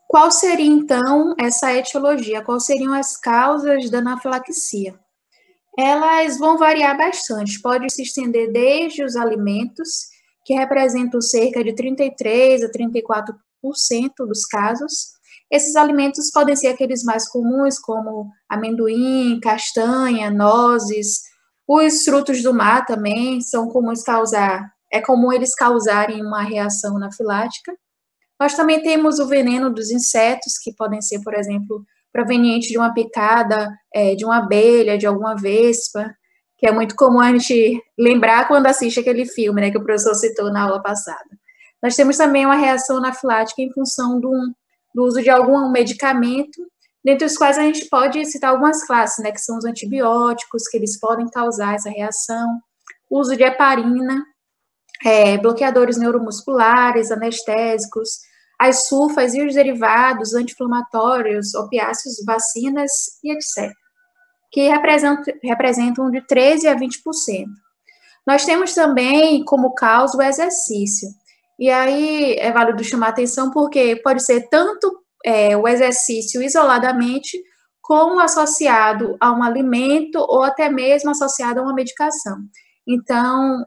Qual seria, então, essa etiologia? Quais seriam as causas da anafilaxia? Elas vão variar bastante, pode se estender desde os alimentos, que representam cerca de 33 a 34% dos casos. Esses alimentos podem ser aqueles mais comuns, como amendoim, castanha, nozes. Os frutos do mar também são comuns é comum eles causarem uma reação anafilática. Nós também temos o veneno dos insetos, que podem ser, por exemplo, proveniente de uma picada de uma abelha, de alguma vespa, que é muito comum a gente lembrar quando assiste aquele filme, né, que o professor citou na aula passada. Nós temos também uma reação anafilática em função do uso de algum medicamento, dentre os quais a gente pode citar algumas classes, né, que são os antibióticos, que eles podem causar essa reação, o uso de heparina, bloqueadores neuromusculares, anestésicos, as sulfas e os derivados anti-inflamatórios, opiáceos, vacinas e etc., que representam de 13% a 20%. Nós temos também como causa o exercício. E aí é válido chamar atenção porque pode ser tanto o exercício isoladamente, como associado a um alimento ou até mesmo associado a uma medicação. Então,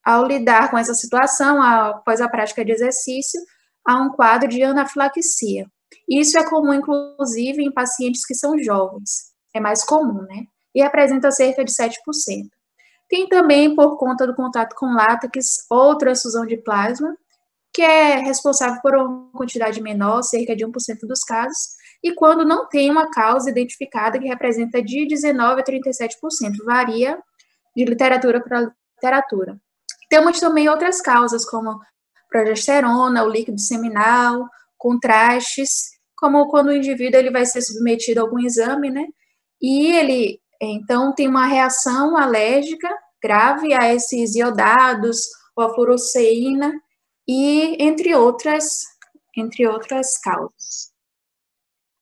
ao lidar com essa situação, após a prática de exercício, há um quadro de anafilaxia. Isso é comum, inclusive, em pacientes que são jovens. É mais comum, né? E apresenta cerca de 7%. Tem também, por conta do contato com látex ou transfusão de plasma, que é responsável por uma quantidade menor, cerca de 1% dos casos, e quando não tem uma causa identificada, que representa de 19% a 37%, varia de literatura para literatura. Temos também outras causas, como progesterona, o líquido seminal, contrastes, como quando o indivíduo ele vai ser submetido a algum exame, né? E ele, então, tem uma reação alérgica grave a esses iodados, ou a fluoresceína, e entre outras causas.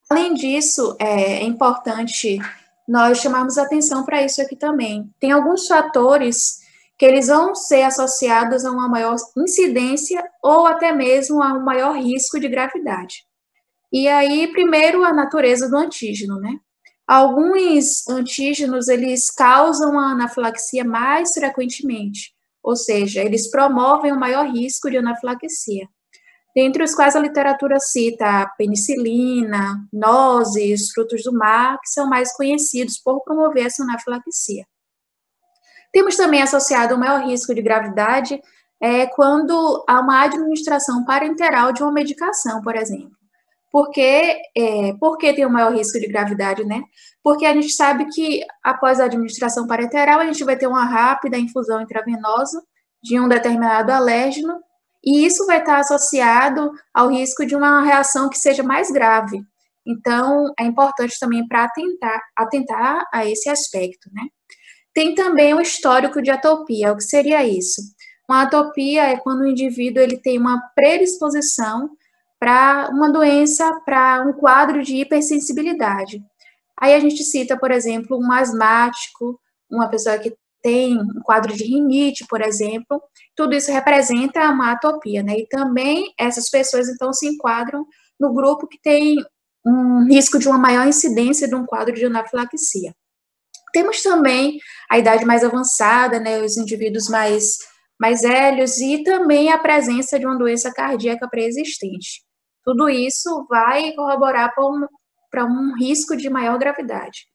Além disso, é importante nós chamarmos atenção para isso aqui também. Tem alguns fatores que eles vão ser associados a uma maior incidência ou até mesmo a um maior risco de gravidade. E aí, primeiro, a natureza do antígeno, né? Alguns antígenos, eles causam a anafilaxia mais frequentemente, ou seja, eles promovem um maior risco de anafilaxia, dentre os quais a literatura cita a penicilina, nozes, frutos do mar, que são mais conhecidos por promover essa anafilaxia. Temos também associado o maior risco de gravidade quando há uma administração parenteral de uma medicação, por exemplo. Por que tem o maior risco de gravidade, né? Porque a gente sabe que após a administração parenteral, a gente vai ter uma rápida infusão intravenosa de um determinado alérgeno, e isso vai estar associado ao risco de uma reação que seja mais grave. Então, é importante também para atentar a esse aspecto, né? Tem também o histórico de atopia. O que seria isso? Uma atopia é quando o indivíduo ele tem uma predisposição para uma doença, para um quadro de hipersensibilidade. Aí a gente cita, por exemplo, um asmático, uma pessoa que tem um quadro de rinite, por exemplo, tudo isso representa uma atopia, né? E também essas pessoas, então, se enquadram no grupo que tem um risco de uma maior incidência de um quadro de anafilaxia. Temos também a idade mais avançada, né, os indivíduos mais velhos, e também a presença de uma doença cardíaca pré-existente. Tudo isso vai corroborar para um risco de maior gravidade.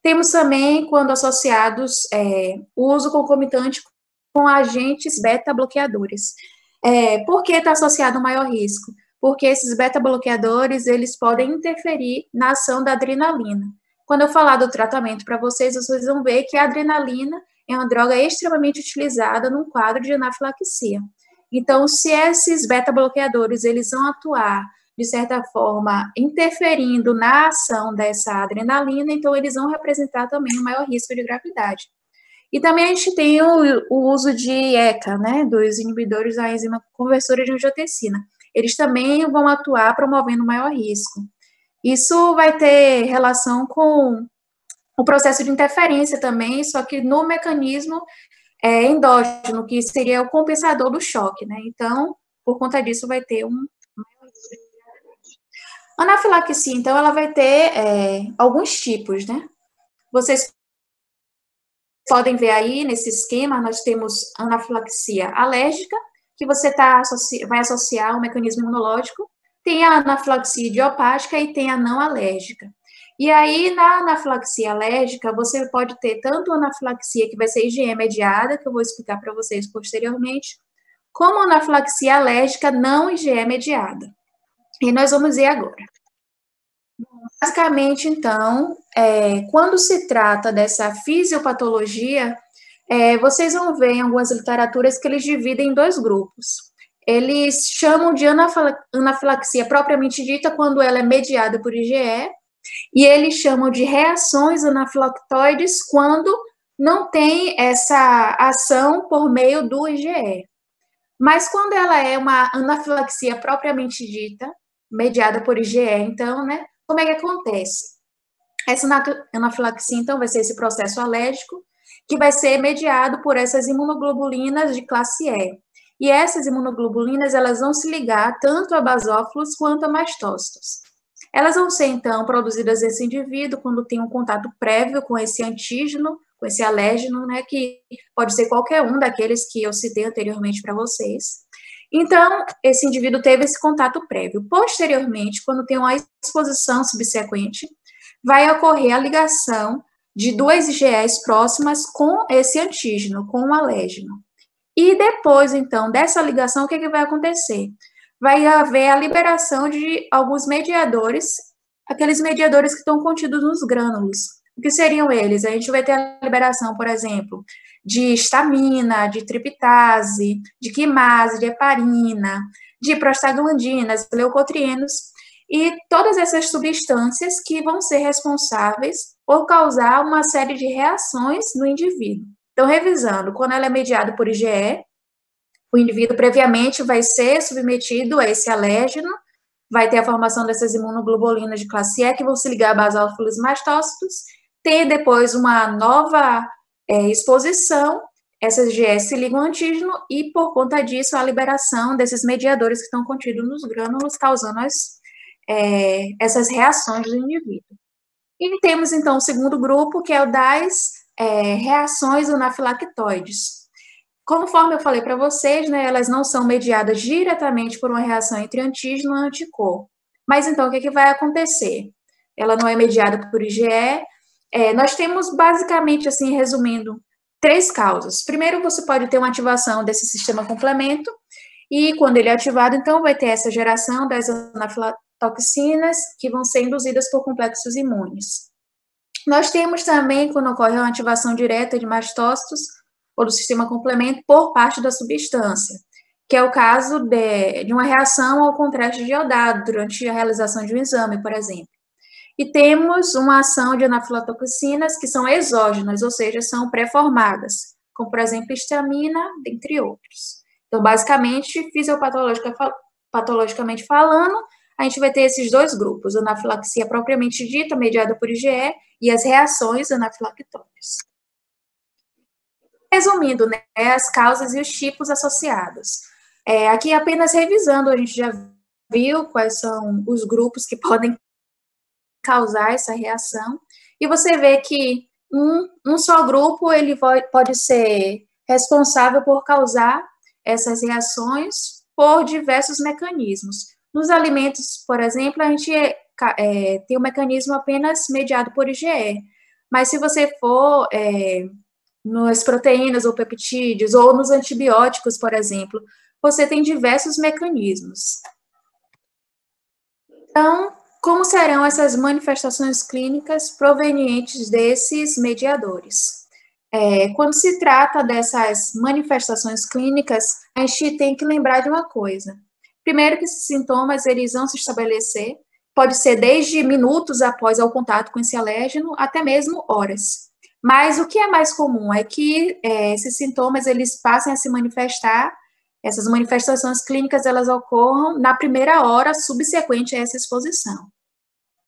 Temos também, quando associados, o uso concomitante com agentes beta-bloqueadores. Por que está associado o maior risco? Porque esses beta-bloqueadores, eles podem interferir na ação da adrenalina. Quando eu falar do tratamento para vocês vão ver que a adrenalina é uma droga extremamente utilizada num quadro de anafilaxia. Então, se esses beta-bloqueadores, eles vão atuar, de certa forma, interferindo na ação dessa adrenalina, então eles vão representar também um maior risco de gravidade. E também a gente tem o uso de ECA, né, dos inibidores da enzima conversora de angiotensina. Eles também vão atuar promovendo maior risco. Isso vai ter relação com o processo de interferência também, só que no mecanismo endógeno, que seria o compensador do choque, né? Então, por conta disso, vai ter um maior risco de gravidade. A anafilaxia, então, ela vai ter alguns tipos, né? Vocês podem ver aí nesse esquema, nós temos anafilaxia alérgica, que você vai associar ao mecanismo imunológico, tem a anafilaxia idiopática e tem a não alérgica. E aí, na anafilaxia alérgica, você pode ter tanto a anafilaxia que vai ser IgE mediada, que eu vou explicar para vocês posteriormente, como a anafilaxia alérgica não IgE mediada. E nós vamos ver agora. Basicamente, então, quando se trata dessa fisiopatologia, vocês vão ver em algumas literaturas que eles dividem em dois grupos. Eles chamam de anafilaxia propriamente dita quando ela é mediada por IgE, e eles chamam de reações anafilactoides quando não tem essa ação por meio do IgE. Mas quando ela é uma anafilaxia propriamente dita, mediada por IgE, então, né, como é que acontece? Essa anafilaxia, então, vai ser esse processo alérgico que vai ser mediado por essas imunoglobulinas de classe E. E essas imunoglobulinas, elas vão se ligar tanto a basófilos quanto a mastócitos. Elas vão ser, então, produzidas nesse indivíduo quando tem um contato prévio com esse antígeno, com esse alérgeno, né, que pode ser qualquer um daqueles que eu citei anteriormente para vocês. Então, esse indivíduo teve esse contato prévio. Posteriormente, quando tem uma exposição subsequente, vai ocorrer a ligação de duas IgEs próximas com esse antígeno, com o alérgeno. E depois, então, dessa ligação, o que vai acontecer? Vai haver a liberação de alguns mediadores, aqueles mediadores que estão contidos nos grânulos. O que seriam eles? A gente vai ter a liberação, por exemplo, de histamina, de triptase, de quimase, de heparina, de prostaglandinas, leucotrienos, e todas essas substâncias que vão ser responsáveis por causar uma série de reações no indivíduo. Então, revisando, quando ela é mediada por IgE, o indivíduo previamente vai ser submetido a esse alérgeno, vai ter a formação dessas imunoglobulinas de classe E que vão se ligar a basófilos e mastócitos, ter depois uma nova exposição, essas IgEs se ligam ao antígeno e, por conta disso, a liberação desses mediadores que estão contidos nos grânulos, causando essas reações do indivíduo. E temos, então, o segundo grupo, que é o das reações anafilactoides. Conforme eu falei para vocês, né, elas não são mediadas diretamente por uma reação entre antígeno e anticorpo. Mas, então, o que vai acontecer? Ela não é mediada por IgE. Nós temos, basicamente, assim, resumindo, três causas. Primeiro, você pode ter uma ativação desse sistema complemento, e quando ele é ativado, então, vai ter essa geração das anafilatoxinas que vão ser induzidas por complexos imunes. Nós temos também, quando ocorre uma ativação direta de mastócitos ou do sistema complemento por parte da substância, que é o caso de uma reação ao contraste de iodado durante a realização de um exame, por exemplo. E temos uma ação de anafilatoxinas que são exógenas, ou seja, são pré-formadas, como, por exemplo, histamina, dentre outros. Então, basicamente, patologicamente falando, a gente vai ter esses dois grupos, a anafilaxia propriamente dita, mediada por IgE, e as reações anafilactoides. Resumindo, né, as causas e os tipos associados. Aqui, apenas revisando, a gente já viu quais são os grupos que podem causar essa reação, e você vê que um só grupo ele pode ser responsável por causar essas reações por diversos mecanismos. Nos alimentos, por exemplo, a gente tem um mecanismo apenas mediado por IgE, mas se você for nas proteínas ou peptídeos, ou nos antibióticos, por exemplo, você tem diversos mecanismos. Então, como serão essas manifestações clínicas provenientes desses mediadores? Quando se trata dessas manifestações clínicas, a gente tem que lembrar de uma coisa. Primeiro que esses sintomas, eles vão se estabelecer, pode ser desde minutos após o contato com esse alérgeno, até mesmo horas. Mas o que é mais comum é que esses sintomas, eles passem a se manifestar, essas manifestações clínicas, elas ocorram na primeira hora subsequente a essa exposição.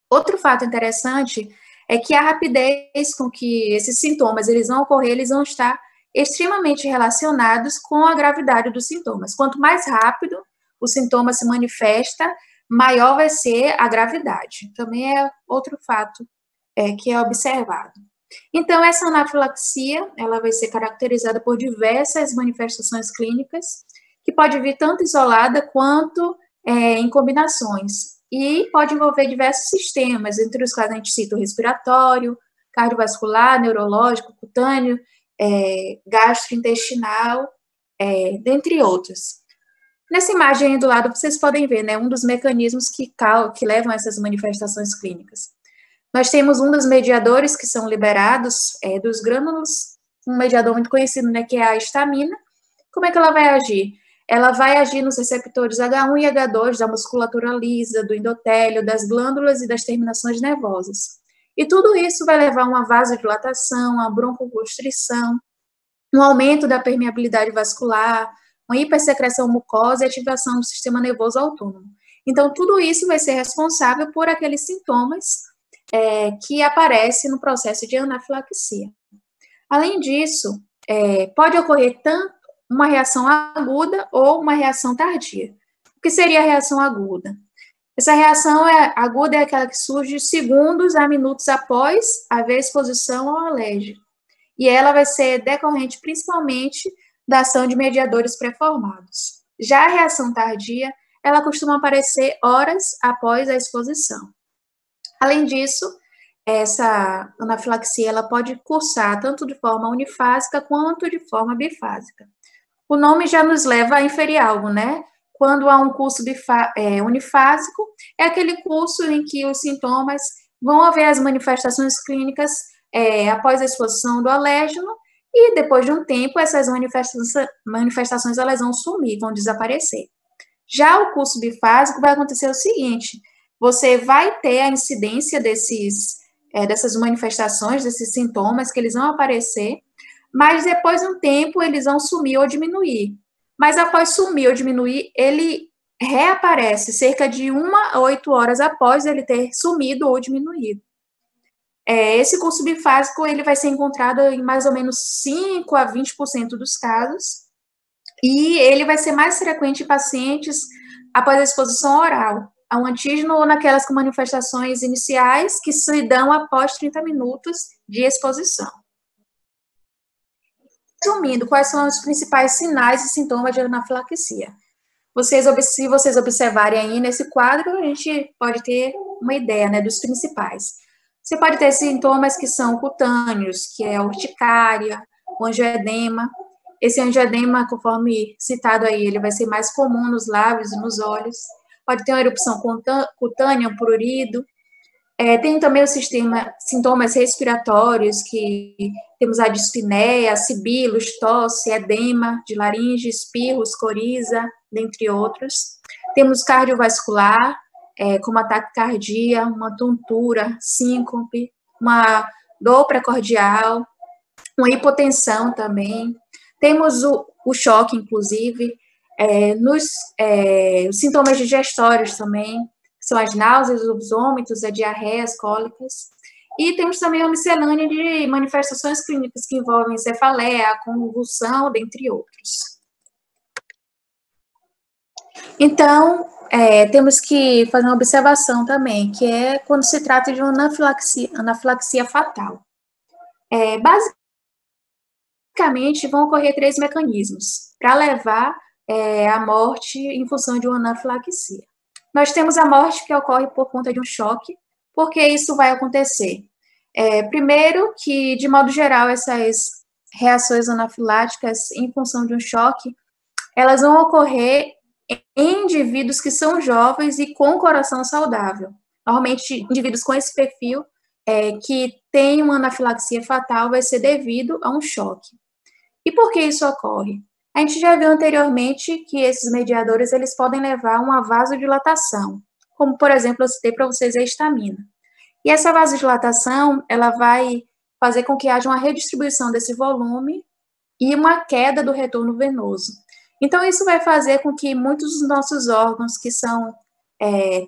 Outro fato interessante é que a rapidez com que esses sintomas eles vão ocorrer, eles vão estar extremamente relacionados com a gravidade dos sintomas. Quanto mais rápido o sintoma se manifesta, maior vai ser a gravidade. Também é outro fato que é observado. Então, essa anafilaxia, ela vai ser caracterizada por diversas manifestações clínicas, que pode vir tanto isolada quanto em combinações. E pode envolver diversos sistemas, entre os quais a gente cita o respiratório, cardiovascular, neurológico, cutâneo, gastrointestinal, dentre outros. Nessa imagem aí do lado, vocês podem ver, né, um dos mecanismos que levam a essas manifestações clínicas. Nós temos um dos mediadores que são liberados dos grânulos, um mediador muito conhecido, né, que é a histamina. Como é que ela vai agir? Ela vai agir nos receptores H1 e H2 da musculatura lisa, do endotélio, das glândulas e das terminações nervosas. E tudo isso vai levar a uma vasodilatação, a broncoconstrição, um aumento da permeabilidade vascular, uma hipersecreção mucosa e ativação do sistema nervoso autônomo. Então, tudo isso vai ser responsável por aqueles sintomas que aparecem no processo de anafilaxia. Além disso, pode ocorrer tanto uma reação aguda ou uma reação tardia. O que seria a reação aguda? Essa reação aguda é aquela que surge segundos a minutos após haver exposição ao alérgeno. E ela vai ser decorrente principalmente da ação de mediadores pré-formados. Já a reação tardia, ela costuma aparecer horas após a exposição. Além disso, essa anafilaxia ela pode cursar tanto de forma unifásica quanto de forma bifásica. O nome já nos leva a inferir algo, né? Quando há um curso unifásico, é aquele curso em que os sintomas vão haver as manifestações clínicas após a exposição do alérgeno, e depois de um tempo, essas manifestações elas vão sumir, vão desaparecer. Já o curso bifásico vai acontecer o seguinte: você vai ter a incidência dessas manifestações, desses sintomas, que eles vão aparecer, mas depois de um tempo eles vão sumir ou diminuir. Mas após sumir ou diminuir, ele reaparece cerca de 1 a 8 horas após ele ter sumido ou diminuído. Esse curso bifásico ele vai ser encontrado em mais ou menos 5 a 20% dos casos, e ele vai ser mais frequente em pacientes após a exposição oral a um antígeno ou naquelas com manifestações iniciais que se dão após 30 minutos de exposição. Resumindo, quais são os principais sinais e sintomas de anafilaxia? Se vocês observarem aí nesse quadro, a gente pode ter uma ideia, né, dos principais. Você pode ter sintomas que são cutâneos, que é a urticária, o angioedema. Esse angioedema, conforme citado aí, ele vai ser mais comum nos lábios e nos olhos. Pode ter uma erupção cutânea, um prurido. Tem também os sintomas respiratórios, que temos a dispneia, sibilos, tosse, edema de laringe, espirros, coriza, dentre outros. Temos cardiovascular, como ataque cardíaco, uma tontura, síncope, uma dor precordial, uma hipotensão também. Temos o choque, inclusive, os sintomas digestórios também, que são as náuseas, os vômitos, a diarreia, as cólicas. E temos também uma miscelânea de manifestações clínicas que envolvem cefaleia, convulsão, dentre outros. Então, temos que fazer uma observação também, que é quando se trata de uma anafilaxia fatal. Basicamente, vão ocorrer 3 mecanismos para levar à morte em função de uma anafilaxia. Nós temos a morte que ocorre por conta de um choque. Por que isso vai acontecer? Primeiro, que, de modo geral, essas reações anafiláticas em função de um choque, elas vão ocorrer em indivíduos que são jovens e com coração saudável. Normalmente, indivíduos com esse perfil que tem uma anafilaxia fatal vai ser devido a um choque. E por que isso ocorre? A gente já viu anteriormente que esses mediadores eles podem levar a uma vasodilatação, como, por exemplo, eu citei para vocês a histamina. E essa vasodilatação, ela vai fazer com que haja uma redistribuição desse volume e uma queda do retorno venoso. Então, isso vai fazer com que muitos dos nossos órgãos que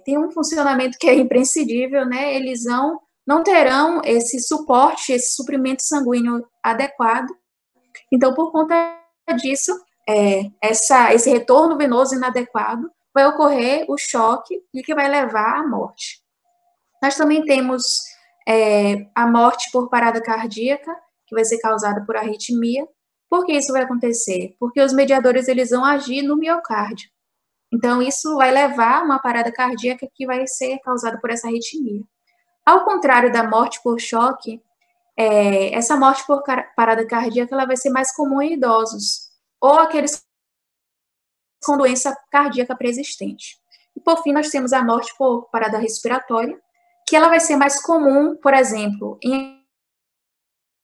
têm um funcionamento que é imprescindível, né, eles não terão esse suporte, esse suprimento sanguíneo adequado. Então, por conta disso, esse retorno venoso inadequado vai ocorrer o choque e que vai levar à morte. Nós também temos a morte por parada cardíaca, que vai ser causada por arritmia. Por que isso vai acontecer? Porque os mediadores eles vão agir no miocárdio. Então, isso vai levar a uma parada cardíaca que vai ser causada por essa arritmia. Ao contrário da morte por choque, essa morte por parada cardíaca ela vai ser mais comum em idosos, ou aqueles com doença cardíaca preexistente. E, por fim, nós temos a morte por parada respiratória, que ela vai ser mais comum, por exemplo, em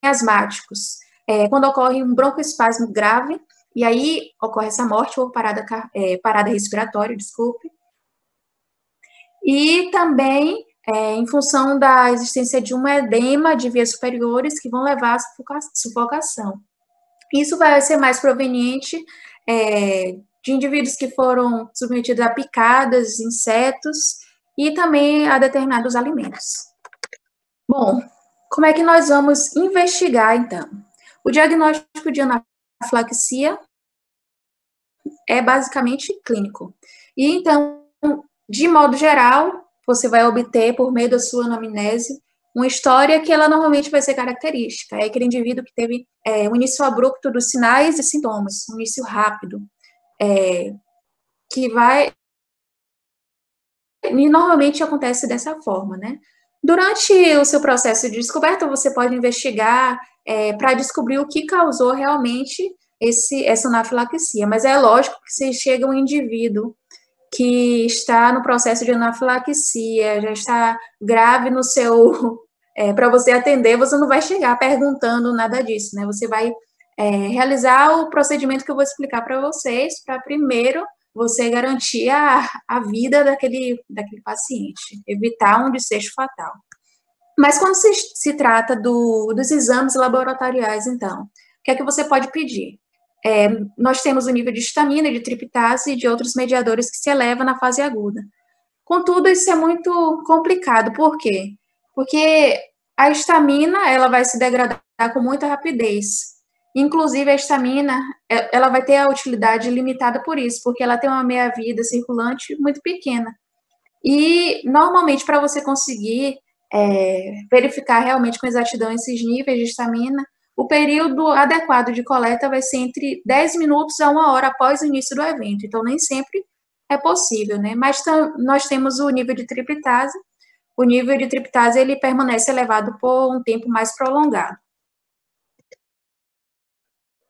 asmáticos, quando ocorre um broncoespasmo grave, e aí ocorre essa morte por parada respiratória, desculpe. E também em função da existência de um edema de vias superiores que vão levar à sufocação. Isso vai ser mais proveniente de indivíduos que foram submetidos a picadas, insetos e também a determinados alimentos. Bom, como é que nós vamos investigar, então? O diagnóstico de anafilaxia é basicamente clínico. E, então, de modo geral, você vai obter, por meio da sua anamnese, uma história que ela normalmente vai ser característica. É aquele indivíduo que teve um início abrupto dos sinais e sintomas, um início rápido, que vai... E normalmente acontece dessa forma, né? Durante o seu processo de descoberta, você pode investigar para descobrir o que causou realmente essa anafilaxia. Mas é lógico que se chega um indivíduo que está no processo de anafilaxia, já está grave no seu... para você atender, você não vai chegar perguntando nada disso, né? Você vai realizar o procedimento que eu vou explicar para vocês, para primeiro você garantir a vida daquele paciente, evitar um desfecho fatal. Mas quando se trata dos exames laboratoriais, então, o que é que você pode pedir? Nós temos o nível de histamina, de triptase e de outros mediadores que se eleva na fase aguda. Contudo, isso é muito complicado. Por quê? Porque a histamina, ela vai se degradar com muita rapidez. Inclusive, a histamina, ela vai ter a utilidade limitada por isso, porque ela tem uma meia-vida circulante muito pequena. E, normalmente, para você conseguir verificar realmente com exatidão esses níveis de histamina, o período adequado de coleta vai ser entre 10 minutos a 1 hora após o início do evento. Então, nem sempre é possível, né? Mas nós temos o nível de triptase. O nível de triptase, ele permanece elevado por um tempo mais prolongado.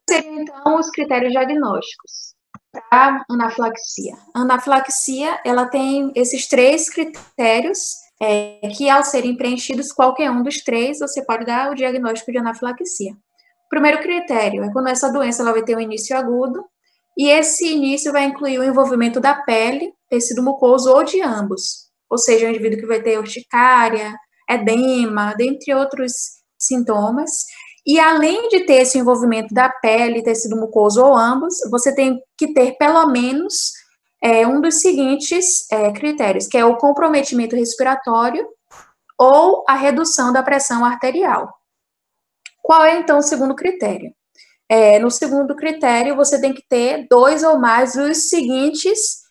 Seriam, então, os critérios diagnósticos para anafilaxia. A anafilaxia, ela tem esses 3 critérios, que ao serem preenchidos, qualquer um dos 3, você pode dar o diagnóstico de anafilaxia. O primeiro critério é quando essa doença ela vai ter um início agudo, e esse início vai incluir o envolvimento da pele, tecido mucoso ou de ambos, ou seja, um indivíduo que vai ter urticária, edema, dentre outros sintomas. E além de ter esse envolvimento da pele, tecido mucoso ou ambos, você tem que ter pelo menos um dos seguintes critérios, que é o comprometimento respiratório ou a redução da pressão arterial. Qual é, então, o segundo critério? No segundo critério, você tem que ter 2 ou mais dos seguintes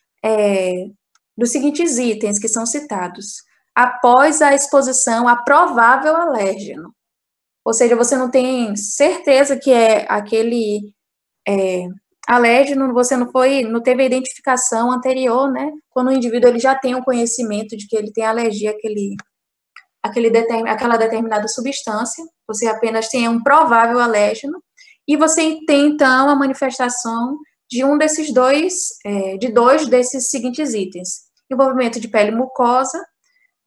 itens que são citados. Após a exposição a provável alérgeno. Ou seja, você não tem certeza que é aquele alérgeno, você não teve a identificação anterior, né? Quando o indivíduo ele já tem o conhecimento de que ele tem alergia àquela determinada substância, você apenas tem um provável alérgeno, e você tem, então, a manifestação de dois desses seguintes itens: envolvimento de pele mucosa,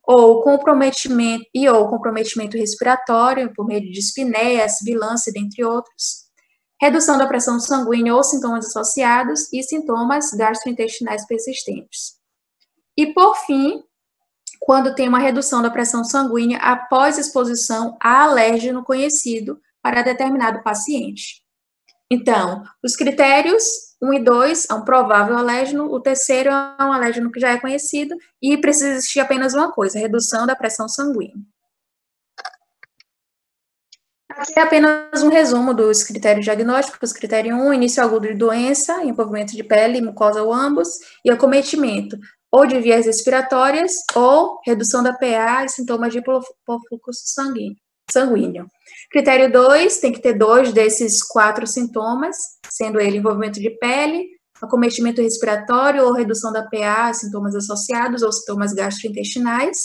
ou comprometimento respiratório, por meio de dispneias, bilância, dentre outros, redução da pressão sanguínea ou sintomas associados e sintomas gastrointestinais persistentes. E, por fim, quando tem uma redução da pressão sanguínea após exposição a alérgeno conhecido para determinado paciente. Então, os critérios 1 e 2 é um provável alérgeno, o terceiro é um alérgeno que já é conhecido e precisa existir apenas uma coisa: redução da pressão sanguínea. Aqui é apenas um resumo dos critérios diagnósticos. Critério 1, início agudo de doença, envolvimento de pele, mucosa ou ambos, e acometimento, ou de vias respiratórias, ou redução da PA e sintomas de hipofluxo sanguíneo. Critério 2, tem que ter 2 desses 4 sintomas, sendo ele envolvimento de pele, acometimento respiratório ou redução da PA, sintomas associados ou sintomas gastrointestinais.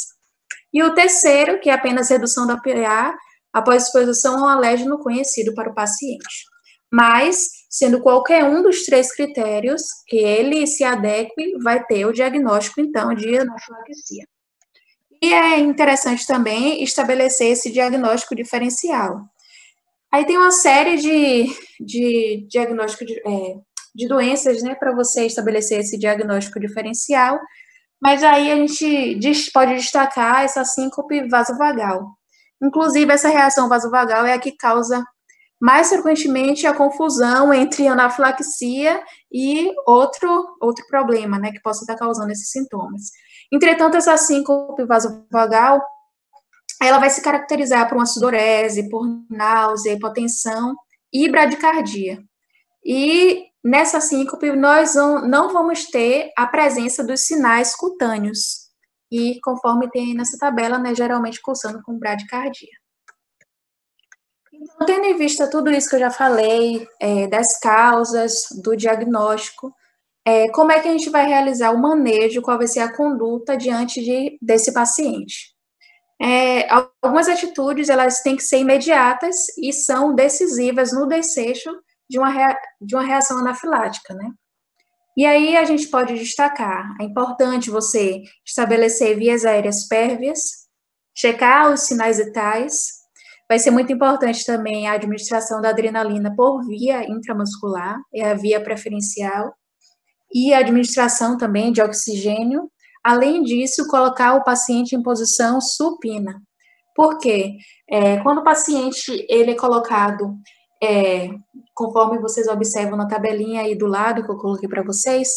E o terceiro, que é apenas redução da PA, após exposição a um alérgeno conhecido para o paciente. Mas, sendo qualquer um dos 3 critérios que ele se adeque, vai ter o diagnóstico, então, de anafilaxia. E é interessante também estabelecer esse diagnóstico diferencial. Aí tem uma série de diagnóstico de doenças, né, para você estabelecer esse diagnóstico diferencial, mas aí a gente pode destacar essa síncope vasovagal. Inclusive, essa reação vasovagal é a que causa mais frequentemente a confusão entre anafilaxia e outro problema, né, que possa estar causando esses sintomas. Entretanto, essa síncope vasovagal, ela vai se caracterizar por uma sudorese, por náusea, hipotensão e bradicardia. E nessa síncope, nós não vamos ter a presença dos sinais cutâneos, e conforme tem nessa tabela, né, geralmente cursando com bradicardia. Então, tendo em vista tudo isso que eu já falei, das causas, do diagnóstico, como é que a gente vai realizar o manejo, qual vai ser a conduta diante desse paciente? Algumas atitudes, elas têm que ser imediatas e são decisivas no desfecho de uma reação anafilática, né? E aí a gente pode destacar, é importante você estabelecer vias aéreas pérvias, checar os sinais vitais, vai ser muito importante também a administração da adrenalina por via intramuscular, é a via preferencial, e a administração também de oxigênio. Além disso, colocar o paciente em posição supina. Por quê? Quando o paciente ele é colocado, conforme vocês observam na tabelinha aí do lado que eu coloquei para vocês,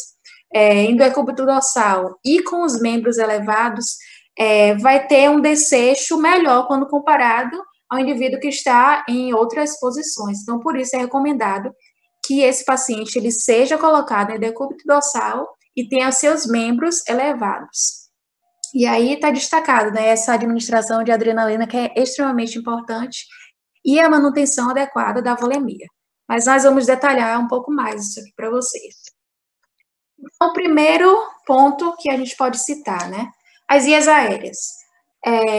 em decúbito dorsal e com os membros elevados, vai ter um desfecho melhor quando comparado ao indivíduo que está em outras posições. Então, por isso é recomendado que esse paciente ele seja colocado em decúbito dorsal e tenha seus membros elevados. E aí está destacado, né, essa administração de adrenalina que é extremamente importante e a manutenção adequada da volemia. Mas nós vamos detalhar um pouco mais isso aqui para vocês. Então, o primeiro ponto que a gente pode citar, né, as vias aéreas.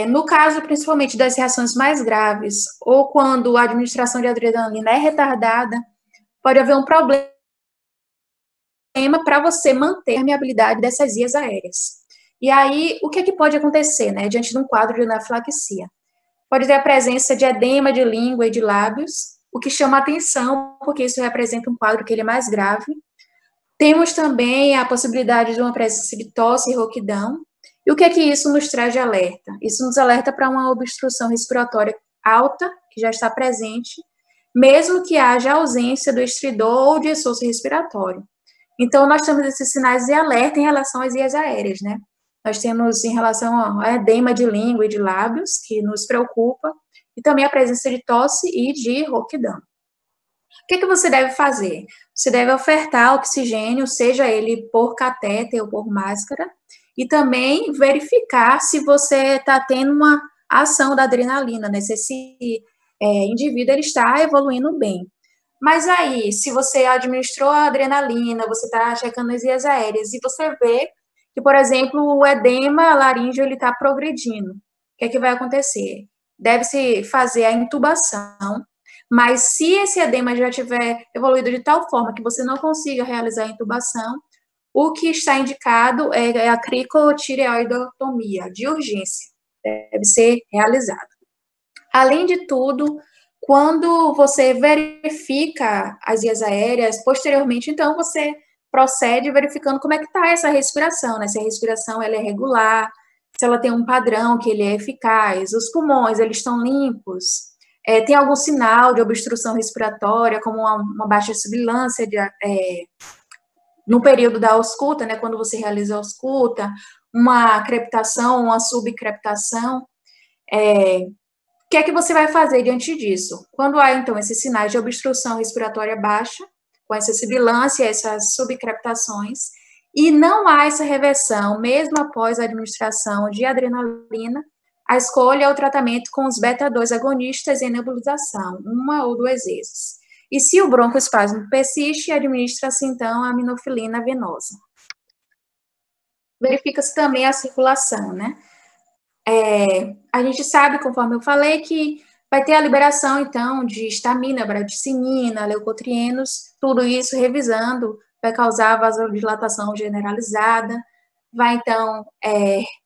No caso, principalmente das reações mais graves, ou quando a administração de adrenalina é retardada, pode haver um problema para você manter a permeabilidade dessas vias aéreas. E aí, o que é que pode acontecer, né, diante de um quadro de anafilaxia? Pode ter a presença de edema de língua e de lábios, o que chama atenção, porque isso representa um quadro que ele é mais grave. Temos também a possibilidade de uma presença de tosse e rouquidão. E o que é que isso nos traz de alerta? Isso nos alerta para uma obstrução respiratória alta, que já está presente, mesmo que haja ausência do estridor ou de esforço respiratório. Então, nós temos esses sinais de alerta em relação às vias aéreas, né? Nós temos em relação ao edema de língua e de lábios, que nos preocupa, e também a presença de tosse e de rouquidão. O que você deve fazer? Você deve ofertar oxigênio, seja ele por catéter ou por máscara, e também verificar se você está tendo uma ação da adrenalina, né? Se esse indivíduo ele está evoluindo bem. Mas aí, se você administrou a adrenalina, você está checando as vias aéreas, e você vê que, por exemplo, o edema laríngeo ele está progredindo, o que é que vai acontecer? Deve-se fazer a intubação, mas se esse edema já tiver evoluído de tal forma que você não consiga realizar a intubação, o que está indicado é a cricotireoidotomia, de urgência, deve ser realizado. Além de tudo, quando você verifica as vias aéreas, posteriormente, então, você procede verificando como é que está essa respiração, né? Se a respiração ela é regular, se ela tem um padrão que ele é eficaz, os pulmões, eles estão limpos, tem algum sinal de obstrução respiratória, como uma baixa sibilância no período da ausculta, né? Quando você realiza a ausculta, uma crepitação, uma subcrepitação, que é que você vai fazer diante disso? Quando há, então, esses sinais de obstrução respiratória baixa, com essa sibilância, essas subcrepitações, e não há essa reversão, mesmo após a administração de adrenalina, a escolha é o tratamento com os beta-2 agonistas em nebulização, 1 ou 2 vezes. E se o broncoespasmo persiste, administra-se, então, a aminofilina venosa. Verifica-se também a circulação, né? A gente sabe, conforme eu falei, que vai ter a liberação, então, de histamina, bradicinina, leucotrienos, tudo isso revisando, vai causar vasodilatação generalizada, vai, então,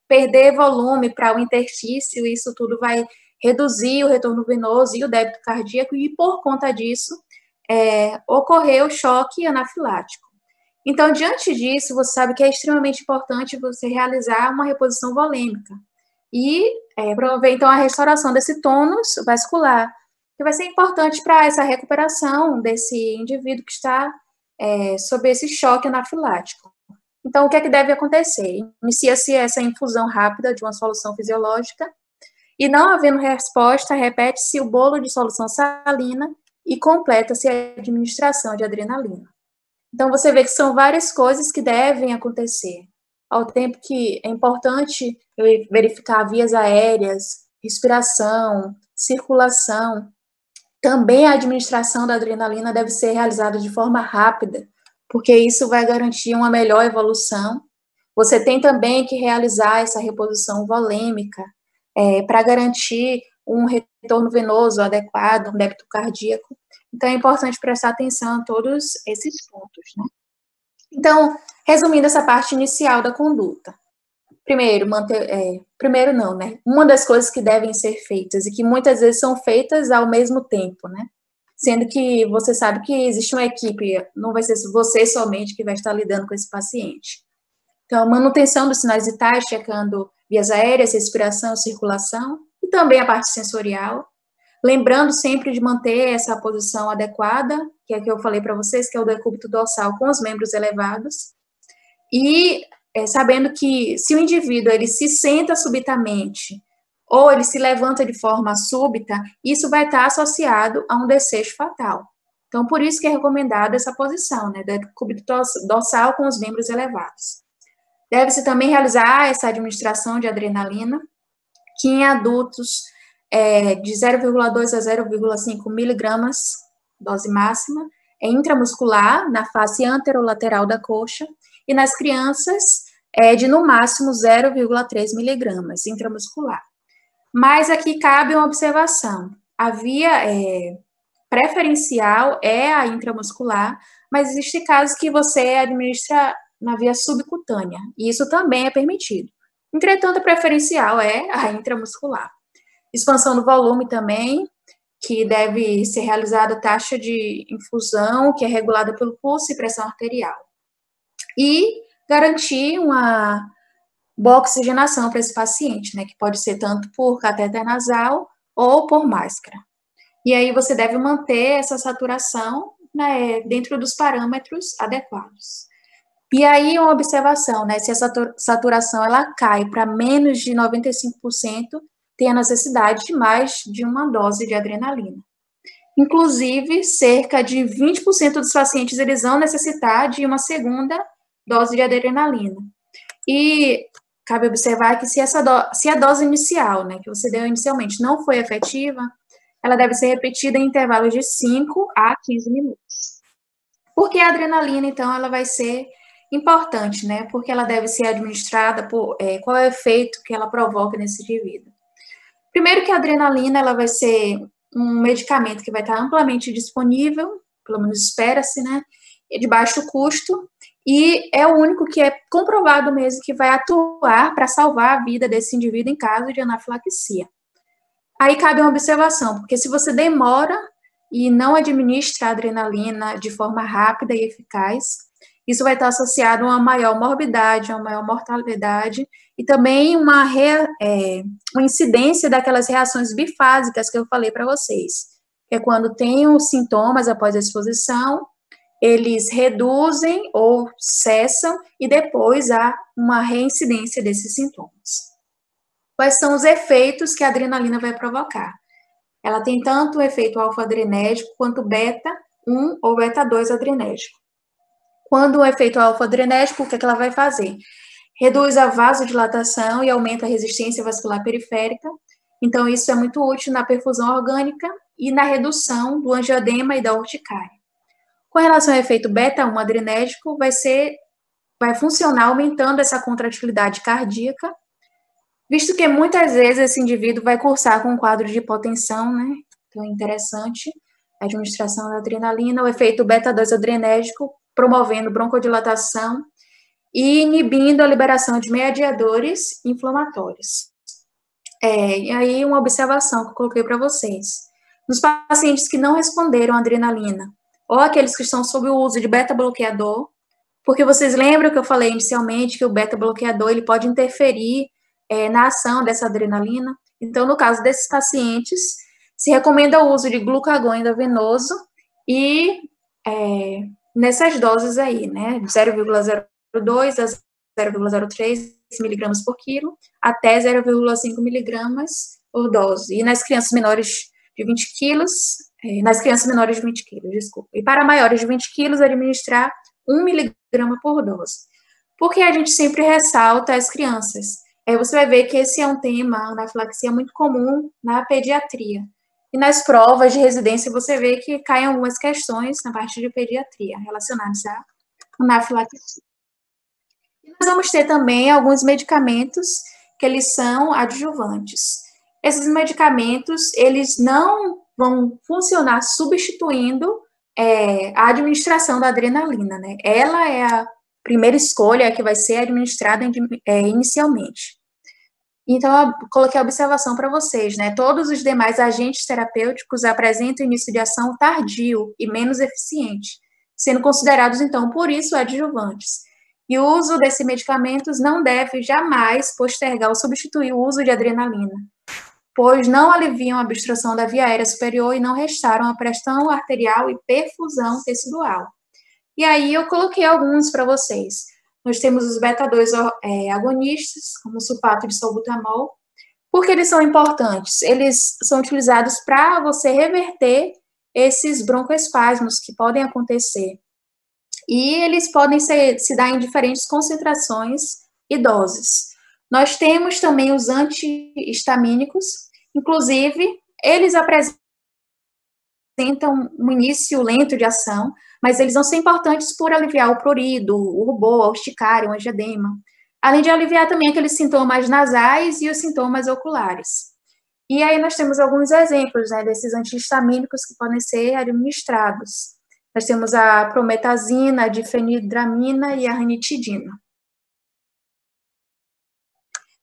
perder volume para o interstício, isso tudo vai reduzir o retorno venoso e o débito cardíaco, e por conta disso, ocorreu o choque anafilático. Então, diante disso, você sabe que é extremamente importante você realizar uma reposição volêmica e promover, então, a restauração desse tônus vascular, que vai ser importante para essa recuperação desse indivíduo que está sob esse choque anafilático. Então, o que é que deve acontecer? Inicia-se essa infusão rápida de uma solução fisiológica e, não havendo resposta, repete-se o bolo de solução salina e completa-se a administração de adrenalina. Então, você vê que são várias coisas que devem acontecer, ao tempo que é importante verificar vias aéreas, respiração, circulação. Também a administração da adrenalina deve ser realizada de forma rápida, porque isso vai garantir uma melhor evolução. Você tem também que realizar essa reposição volêmica para garantir um retorno venoso adequado, um débito cardíaco. Então, é importante prestar atenção a todos esses pontos, né? Então, resumindo essa parte inicial da conduta. Primeiro não, né? Uma das coisas que devem ser feitas e que muitas vezes são feitas ao mesmo tempo, né? Sendo que você sabe que existe uma equipe, não vai ser você somente que vai estar lidando com esse paciente. Então, manutenção dos sinais vitais, checando vias aéreas, respiração, circulação, e também a parte sensorial. Lembrando sempre de manter essa posição adequada, que é que eu falei para vocês, que é o decúbito dorsal com os membros elevados. E sabendo que se o indivíduo ele se senta subitamente ou ele se levanta de forma súbita, isso vai estar associado a um desfecho fatal. Então, por isso que é recomendada essa posição, né, decúbito dorsal com os membros elevados. Deve-se também realizar essa administração de adrenalina, que em adultos de 0,2 a 0,5 miligramas, dose máxima, intramuscular, na face anterolateral da coxa, e nas crianças de no máximo 0,3 miligramas, intramuscular. Mas aqui cabe uma observação. A via preferencial é a intramuscular, mas existem casos que você administra na via subcutânea, e isso também é permitido. Entretanto, a preferencial é a intramuscular. Expansão do volume também, que deve ser realizada a taxa de infusão, que é regulada pelo pulso e pressão arterial. E garantir uma boa oxigenação para esse paciente, né, que pode ser tanto por catéter nasal ou por máscara. E aí você deve manter essa saturação, né, dentro dos parâmetros adequados. E aí uma observação, né, se essa saturação ela cai para menos de 95%, tem a necessidade de mais de uma dose de adrenalina. Inclusive, cerca de 20% dos pacientes eles vão necessitar de uma segunda dose de adrenalina. E cabe observar que se a dose inicial, né, que você deu inicialmente, não foi efetiva, ela deve ser repetida em intervalos de 5 a 15 minutos. Porque a adrenalina, então, ela vai ser importante, né, porque ela deve ser administrada qual é o efeito que ela provoca nesse indivíduo. Primeiro que a adrenalina, ela vai ser um medicamento que vai estar amplamente disponível, pelo menos espera-se, né, de baixo custo, e é o único que é comprovado mesmo que vai atuar para salvar a vida desse indivíduo em caso de anafilaxia. Aí cabe uma observação, porque se você demora e não administra a adrenalina de forma rápida e eficaz, isso vai estar associado a uma maior morbidade, a uma maior mortalidade e também uma incidência daquelas reações bifásicas que eu falei para vocês, que é quando tem os sintomas após a exposição, eles reduzem ou cessam e depois há uma reincidência desses sintomas. Quais são os efeitos que a adrenalina vai provocar? ela tem tanto o efeito alfa-adrenérgico quanto beta-1 ou beta-2 adrenérgico. Quando o efeito alfa-adrenérgico, o que ela vai fazer? Reduz a vasodilatação e aumenta a resistência vascular periférica. Então, isso é muito útil na perfusão orgânica e na redução do angioedema e da urticária. Com relação ao efeito beta-1 adrenérgico, vai funcionar aumentando essa contratilidade cardíaca, visto que muitas vezes esse indivíduo vai cursar com um quadro de hipotensão, né? Então, é interessante a administração da adrenalina, o efeito beta-2 adrenérgico, promovendo broncodilatação e inibindo a liberação de mediadores inflamatórios. E aí, uma observação que eu coloquei para vocês. Nos pacientes que não responderam à adrenalina, ou aqueles que estão sob o uso de beta-bloqueador, porque vocês lembram que eu falei inicialmente que o beta-bloqueador ele pode interferir na ação dessa adrenalina? Então, no caso desses pacientes, se recomenda o uso de glucagon endovenoso e nessas doses aí, né, 0,02 a 0,03 miligramas por quilo, até 0,5 miligramas por dose. E nas crianças menores de 20 quilos, desculpa. E para maiores de 20 quilos, administrar 1 miligrama por dose. Porque a gente sempre ressalta as crianças. Você vai ver que esse é um tema, a anafilaxia, muito comum na pediatria. E nas provas de residência, você vê que caem algumas questões na parte de pediatria relacionadas à anafilaxia. E nós vamos ter também alguns medicamentos que eles são adjuvantes. Esses medicamentos, eles não vão funcionar substituindo a administração da adrenalina, né? Ela é a primeira escolha que vai ser administrada inicialmente. Então, eu coloquei a observação para vocês, né? Todos os demais agentes terapêuticos apresentam início de ação tardio e menos eficiente, sendo considerados, então, por isso, adjuvantes. E o uso desses medicamentos não deve jamais postergar ou substituir o uso de adrenalina, pois não aliviam a obstrução da via aérea superior e não restauram a pressão arterial e perfusão tecidual. E aí eu coloquei alguns para vocês. Nós temos os beta-2 agonistas, como o sulfato de salbutamol. Por que eles são importantes? Eles são utilizados para você reverter esses broncoespasmos que podem acontecer. E eles podem se dar em diferentes concentrações e doses. Nós temos também os antihistamínicos, inclusive, eles apresentam um início lento de ação, mas eles vão ser importantes por aliviar o prurido, o rubor, a urticária, o angioedema, além de aliviar também aqueles sintomas nasais e os sintomas oculares. E aí nós temos alguns exemplos, né, desses antihistamínicos que podem ser administrados. Nós temos a prometazina, a difenidramina e a ranitidina.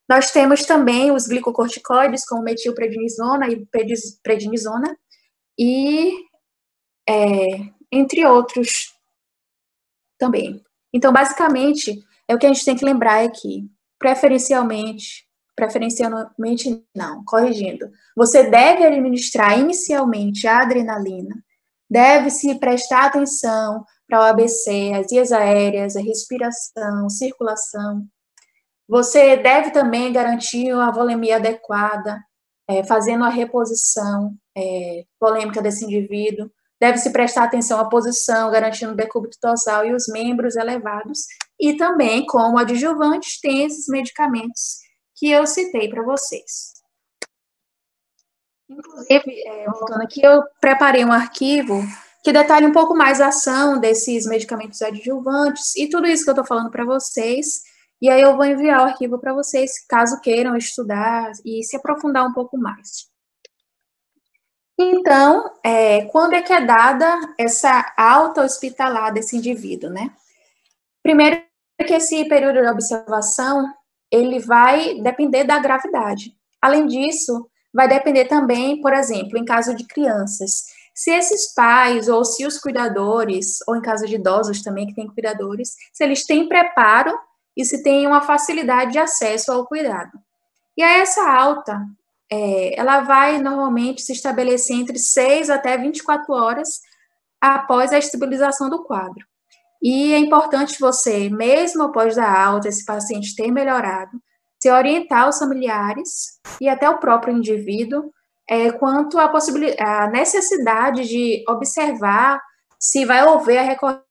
Nós temos também os glicocorticoides, como metilprednisona e prednisona, e entre outros também. Então, basicamente, é o que a gente tem que lembrar aqui. Preferencialmente não, corrigindo. Você deve administrar inicialmente a adrenalina, deve-se prestar atenção para o ABC, as vias aéreas, a respiração, circulação. Você deve também garantir a volemia adequada, fazendo a reposição volêmica desse indivíduo. Deve-se prestar atenção à posição, garantindo o decúbito dorsal e os membros elevados. E também, como adjuvantes, tem esses medicamentos que eu citei para vocês. Inclusive, voltando aqui, eu preparei um arquivo que detalha um pouco mais a ação desses medicamentos adjuvantes e tudo isso que eu estou falando para vocês. E aí eu vou enviar o arquivo para vocês, caso queiram estudar e se aprofundar um pouco mais. Então, quando é que é dada essa alta hospitalar desse indivíduo, né? Primeiro que esse período de observação, ele vai depender da gravidade. Além disso, vai depender também, por exemplo, em caso de crianças, se esses pais ou se os cuidadores, ou em caso de idosos também que têm cuidadores, se eles têm preparo e se tem uma facilidade de acesso ao cuidado. E aí essa alta, ela vai normalmente se estabelecer entre 6 até 24 horas após a estabilização do quadro. E é importante você, mesmo após a alta, esse paciente ter melhorado, se orientar os familiares e até o próprio indivíduo quanto à necessidade de observar se vai haver a recorrência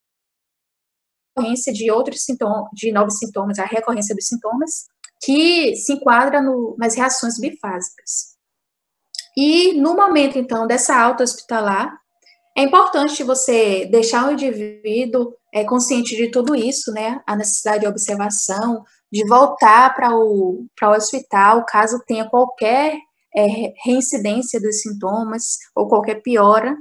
de outros sintomas, de novos sintomas, a recorrência dos sintomas, que se enquadra nas reações bifásicas. E no momento, então, dessa alta hospitalar, é importante você deixar o indivíduo consciente de tudo isso, né? A necessidade de observação, de voltar para o hospital caso tenha qualquer reincidência dos sintomas ou qualquer piora.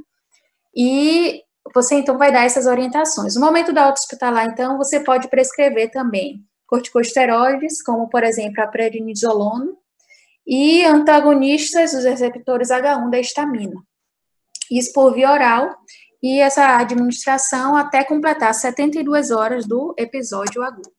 E você, então, vai dar essas orientações. No momento da alta hospitalar, então, você pode prescrever também corticosteroides, como, por exemplo, a prednisolona, e antagonistas dos receptores H1 da histamina. Isso por via oral, e essa administração até completar 72 horas do episódio agudo.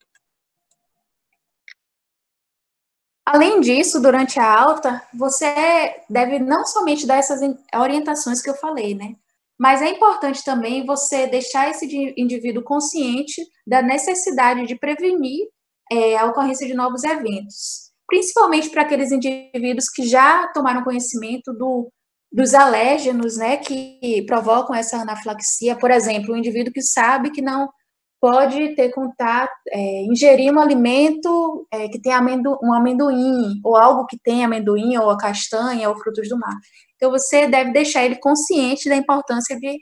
Além disso, durante a alta, você deve não somente dar essas orientações que eu falei, né? Mas é importante também você deixar esse indivíduo consciente da necessidade de prevenir a ocorrência de novos eventos, principalmente para aqueles indivíduos que já tomaram conhecimento dos alérgenos, né, que provocam essa anafilaxia. Por exemplo, um indivíduo que sabe que não pode ter contato, ingerir um alimento que tem um amendoim, ou algo que tem amendoim, ou a castanha, ou frutos do mar. Então, você deve deixar ele consciente da importância de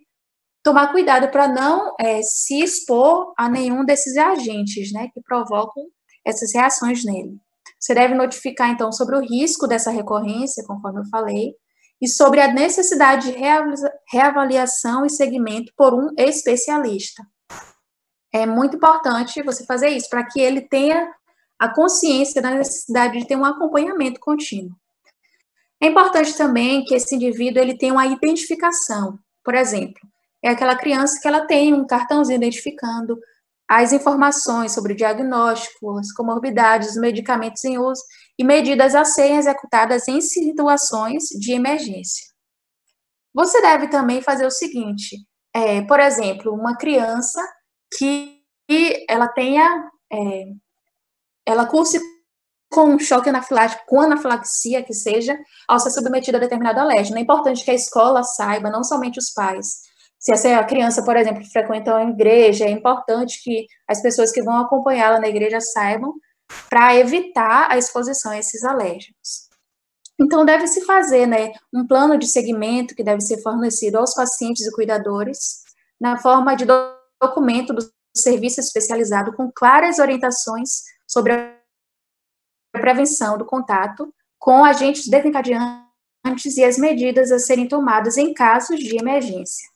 tomar cuidado para não se expor a nenhum desses agentes, né, que provocam essas reações nele. Você deve notificar, então, sobre o risco dessa recorrência, conforme eu falei, e sobre a necessidade de reavaliação e seguimento por um especialista. É muito importante você fazer isso, para que ele tenha a consciência da necessidade de ter um acompanhamento contínuo. É importante também que esse indivíduo ele tenha uma identificação. Por exemplo, é aquela criança que ela tem um cartãozinho identificando as informações sobre o diagnóstico, as comorbidades, os medicamentos em uso e medidas a serem executadas em situações de emergência. Você deve também fazer o seguinte, por exemplo, uma criança que ela tenha, ela curse com um choque anafilático, com anafilaxia que seja, ao ser submetida a determinado alérgeno. É importante que a escola saiba, não somente os pais. Se essa criança, por exemplo, frequenta uma igreja, é importante que as pessoas que vão acompanhá-la na igreja saibam, para evitar a exposição a esses alérgenos. Então, deve-se fazer, né, um plano de segmento que deve ser fornecido aos pacientes e cuidadores, na forma de documento do serviço especializado com claras orientações sobre a prevenção do contato com agentes desencadeantes e as medidas a serem tomadas em casos de emergência.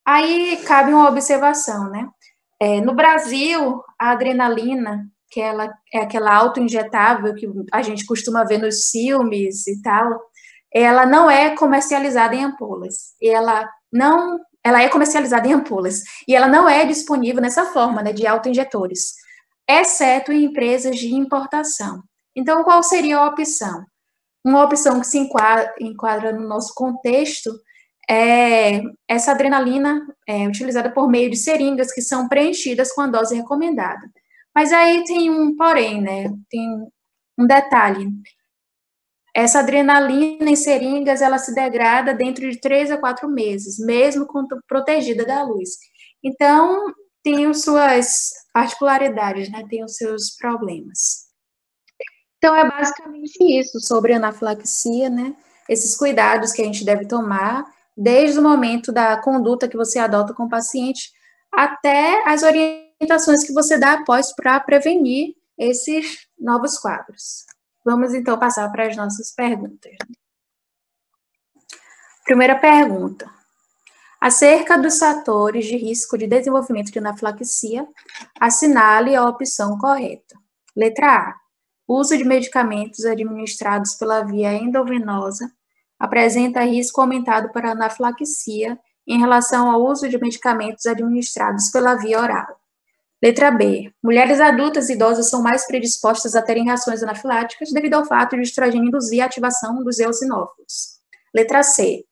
Aí cabe uma observação, né? No Brasil, a adrenalina, que ela é aquela auto-injetável que a gente costuma ver nos filmes e tal, ela não é comercializada em ampolas. Ela é comercializada em ampolas e ela não é disponível nessa forma, né, de auto-injetores, exceto em empresas de importação. Então, qual seria a opção? Uma opção que se enquadra no nosso contexto é essa adrenalina utilizada por meio de seringas que são preenchidas com a dose recomendada. Mas aí tem um porém, né? Tem um detalhe. Essa adrenalina em seringas, ela se degrada dentro de 3 a 4 meses, mesmo quando protegida da luz. Então, tem as suas particularidades, né? Tem os seus problemas. Então, é basicamente isso sobre anafilaxia, né? Esses cuidados que a gente deve tomar, desde o momento da conduta que você adota com o paciente, até as orientações que você dá após para prevenir esses novos quadros. Vamos, então, passar para as nossas perguntas. Primeira pergunta. Acerca dos fatores de risco de desenvolvimento de anafilaxia, assinale a opção correta. Letra A. O uso de medicamentos administrados pela via endovenosa apresenta risco aumentado para anafilaxia em relação ao uso de medicamentos administrados pela via oral. Letra B. Mulheres adultas e idosas são mais predispostas a terem reações anafiláticas devido ao fato de o estrogênio induzir a ativação dos eosinófilos. Letra C.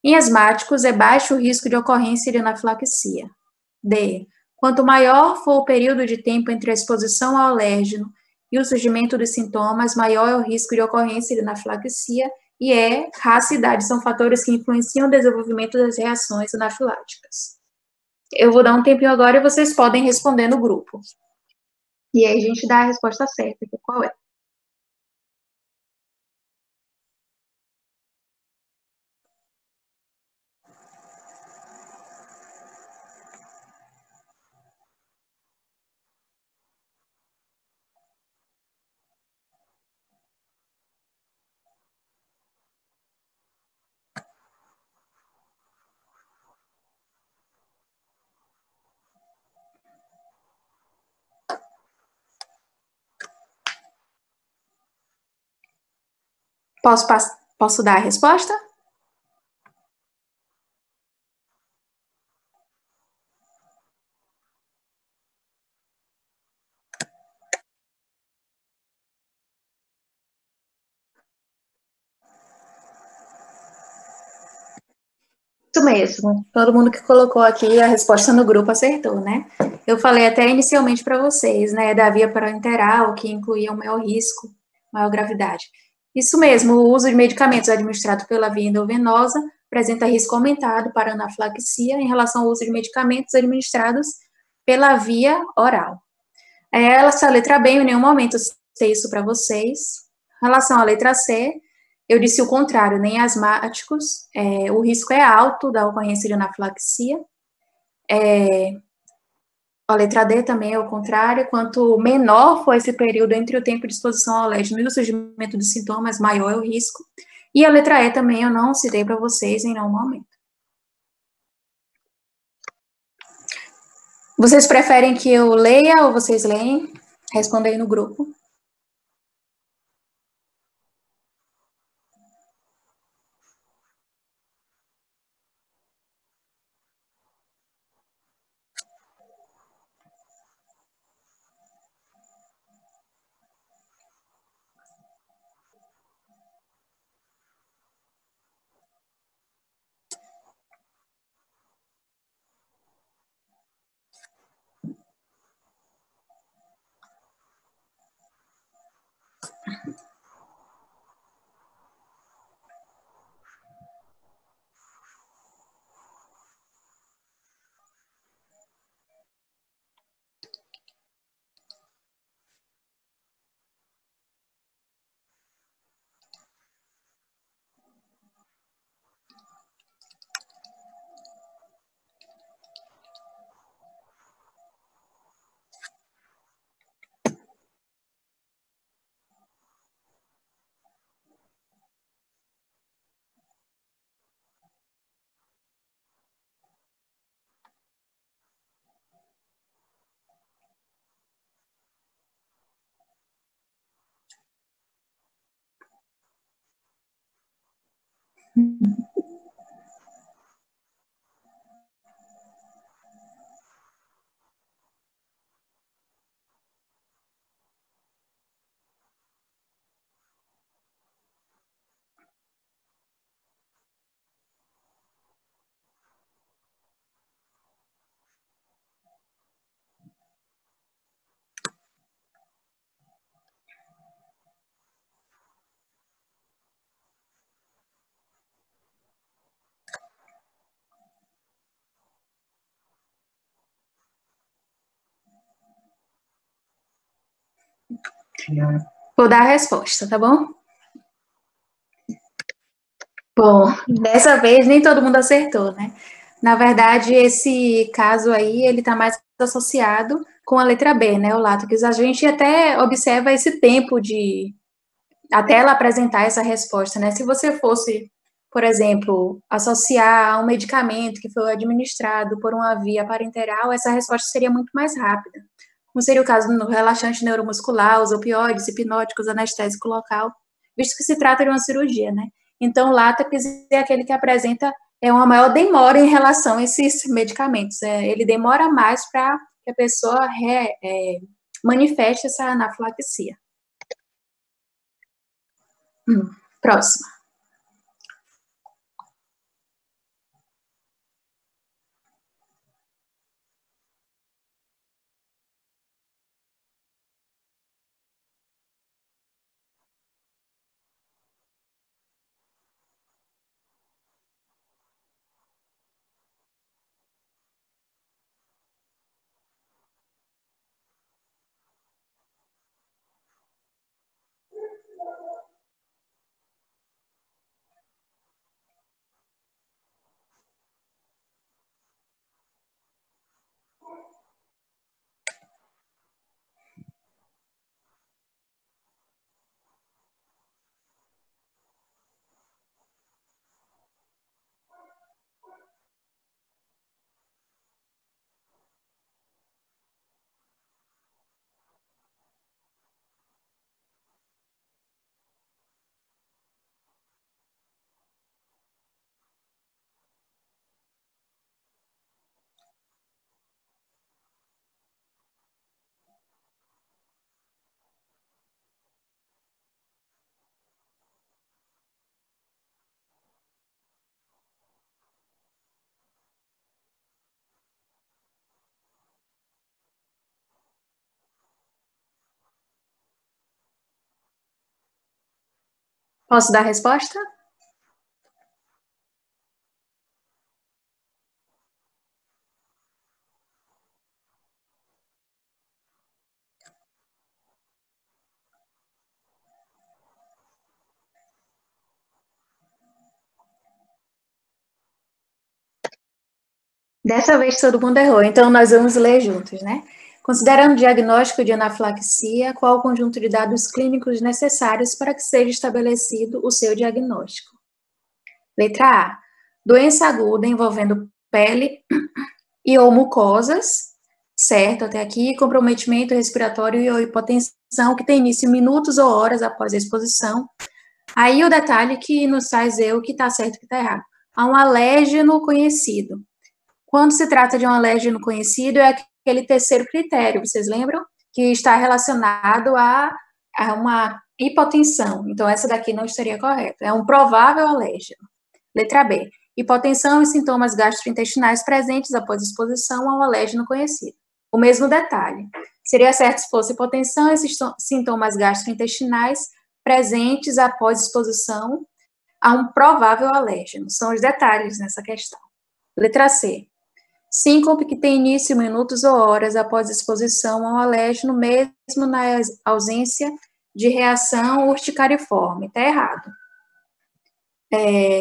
Em asmáticos, é baixo o risco de ocorrência de anafilaxia. D. Quanto maior for o período de tempo entre a exposição ao alérgeno e o surgimento dos sintomas, maior é o risco de ocorrência de anafilaxia E E, raça e idade são fatores que influenciam o desenvolvimento das reações anafiláticas. Eu vou dar um tempinho agora e vocês podem responder no grupo. E aí a gente dá a resposta certa, que qual é? Posso dar a resposta? Isso mesmo. Todo mundo que colocou aqui a resposta no grupo acertou, né? Eu falei até inicialmente para vocês, né, da via parenteral, que incluía um maior risco, maior gravidade. Isso mesmo, o uso de medicamentos administrados pela via endovenosa apresenta risco aumentado para anafilaxia em relação ao uso de medicamentos administrados pela via oral. Essa letra B, em nenhum momento eu sei isso para vocês. Em relação à letra C, eu disse o contrário, nem asmáticos, o risco é alto da ocorrência de anafilaxia. A letra D também é o contrário, quanto menor for esse período entre o tempo de exposição ao alérgeno e o surgimento dos sintomas, maior é o risco. E a letra E também eu não citei para vocês em nenhum momento. Vocês preferem que eu leia ou vocês leem? Responda aí no grupo. Vou dar a resposta, tá bom? Bom, dessa vez nem todo mundo acertou, né? Na verdade, esse caso aí, ele está mais associado com a letra B, né, o látex. A gente até observa esse tempo de até ela apresentar essa resposta, né? Se você fosse, por exemplo, associar a um medicamento que foi administrado por uma via parenteral, essa resposta seria muito mais rápida. Como seria o caso no relaxante neuromuscular, os opioides, hipnóticos, anestésico local, visto que se trata de uma cirurgia, né? Então, o látex é aquele que apresenta uma maior demora em relação a esses medicamentos. Ele demora mais para que a pessoa manifeste essa anafilaxia. Próximo. Posso dar a resposta? Dessa vez todo mundo errou, então nós vamos ler juntos, né? Considerando o diagnóstico de anafilaxia, qual o conjunto de dados clínicos necessários para que seja estabelecido o seu diagnóstico? Letra A. Doença aguda envolvendo pele e ou mucosas, certo? Até aqui, comprometimento respiratório e ou hipotensão que tem início minutos ou horas após a exposição. Aí o detalhe que nos faz ver o que está certo e o que está errado. Há um alérgeno conhecido. Quando se trata de um alérgeno conhecido, é aquele terceiro critério, vocês lembram? Que está relacionado a uma hipotensão. Então, essa daqui não estaria correta. É um provável alérgeno. Letra B. Hipotensão e sintomas gastrointestinais presentes após exposição ao alérgeno conhecido. O mesmo detalhe. Seria certo se fosse hipotensão e sintomas gastrointestinais presentes após exposição a um provável alérgeno. São os detalhes nessa questão. Letra C. Síncope que tem início minutos ou horas após exposição ao alérgeno, mesmo na ausência de reação urticariforme. Está errado.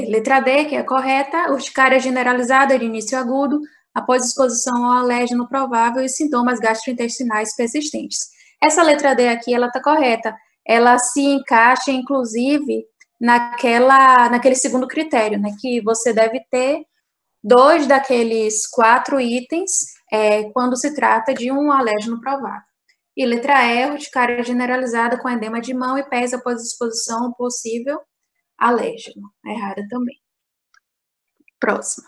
Letra D, que é correta, urticária generalizada de início agudo, após exposição ao alérgeno provável e sintomas gastrointestinais persistentes. Essa letra D aqui, ela está correta. Ela se encaixa, inclusive, naquele segundo critério, né, que você deve ter 2 daqueles 4 itens quando se trata de um alérgeno provável. E letra E, urticária generalizada com edema de mão e pés após exposição ao possível alérgeno. Errada também. Próxima.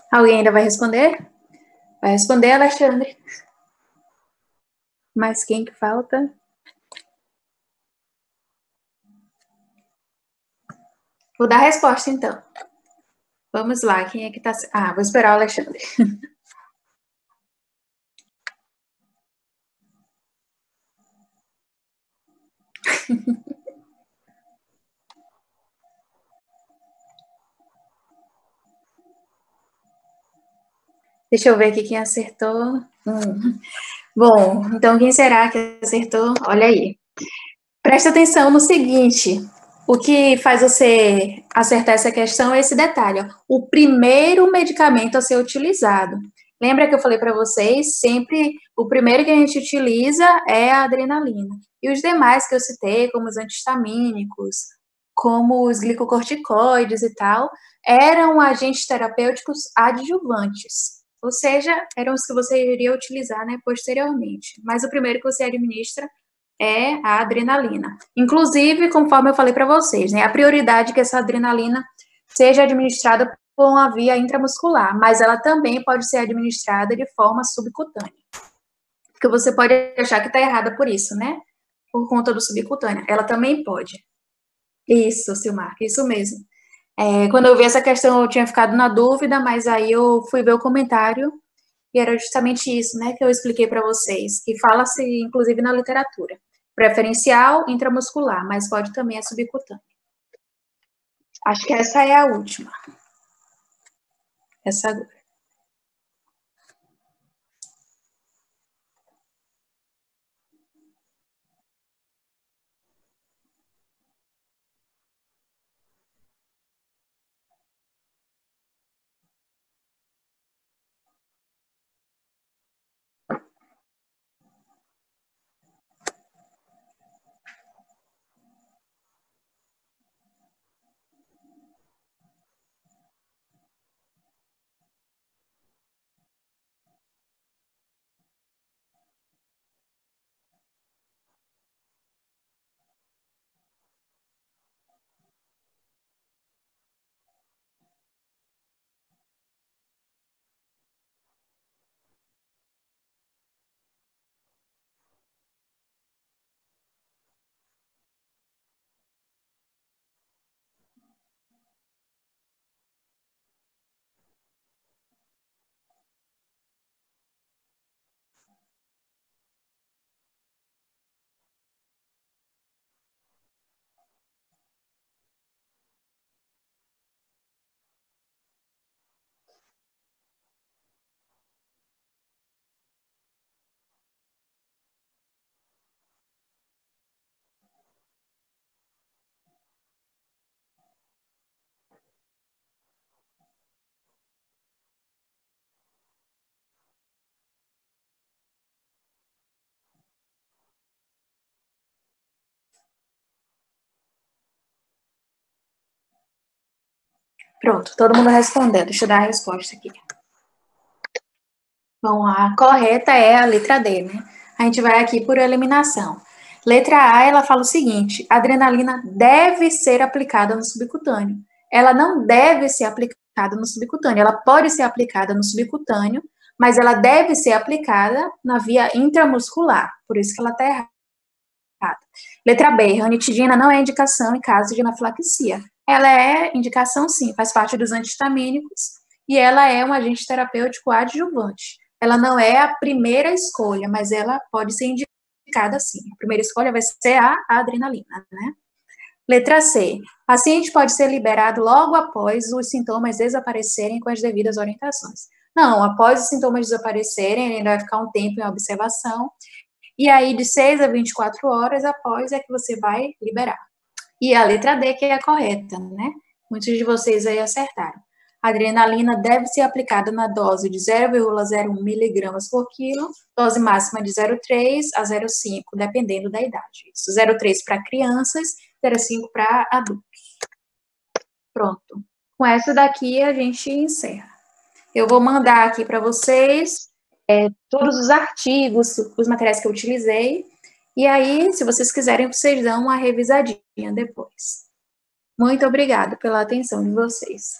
Alguém ainda vai responder? Vai responder, Alexandre? Mas quem que falta? Vou dar a resposta, então. Vamos lá, quem é que tá... Ah, vou esperar o Alexandre. Deixa eu ver aqui quem acertou. Bom, então quem será que acertou? Olha aí. Presta atenção no seguinte: o que faz você acertar essa questão é esse detalhe, ó, o primeiro medicamento a ser utilizado. Lembra que eu falei para vocês, sempre o primeiro que a gente utiliza é a adrenalina. E os demais que eu citei, como os antihistamínicos, como os glicocorticoides e tal, eram agentes terapêuticos adjuvantes. ou seja, eram os que você iria utilizar, né, posteriormente. Mas o primeiro que você administra é a adrenalina. Inclusive, conforme eu falei para vocês, né, a prioridade é que essa adrenalina seja administrada por uma via intramuscular, mas ela também pode ser administrada de forma subcutânea. Porque você pode achar que está errada por isso, né? Por conta do subcutânea. Ela também pode. Isso, Silmar, isso mesmo. Quando eu vi essa questão, eu tinha ficado na dúvida, mas aí eu fui ver o comentário e era justamente isso, né, que eu expliquei para vocês, que fala-se, inclusive, na literatura. Preferencial intramuscular, mas pode também a subcutânea. Acho que essa é a última. Essa agora. Pronto, todo mundo respondeu. Deixa eu dar a resposta aqui. Bom, a correta é a letra D, né? A gente vai aqui por eliminação. Letra A, ela fala o seguinte: a adrenalina deve ser aplicada no subcutâneo. Ela não deve ser aplicada no subcutâneo. Ela pode ser aplicada no subcutâneo, mas ela deve ser aplicada na via intramuscular. Por isso que ela está errada. Letra B, ranitidina não é indicação em caso de anafilaxia. Ela é indicação, sim, faz parte dos antihistamínicos e ela é um agente terapêutico adjuvante. Ela não é a primeira escolha, mas ela pode ser indicada, sim. A primeira escolha vai ser a adrenalina, né? Letra C. Paciente pode ser liberado logo após os sintomas desaparecerem com as devidas orientações. Não, após os sintomas desaparecerem, ele ainda vai ficar um tempo em observação e aí, de 6 a 24 horas após é que você vai liberar. E a letra D, que é a correta, né? Muitos de vocês aí acertaram. A adrenalina deve ser aplicada na dose de 0,01 miligramas por quilo, dose máxima de 0,3 a 0,5, dependendo da idade. Isso, 0,3 para crianças, 0,5 para adultos. Pronto. Com essa daqui a gente encerra. Eu vou mandar aqui para vocês todos os artigos, os materiais que eu utilizei, e aí, se vocês quiserem, vocês dão uma revisadinha depois. Muito obrigada pela atenção de vocês.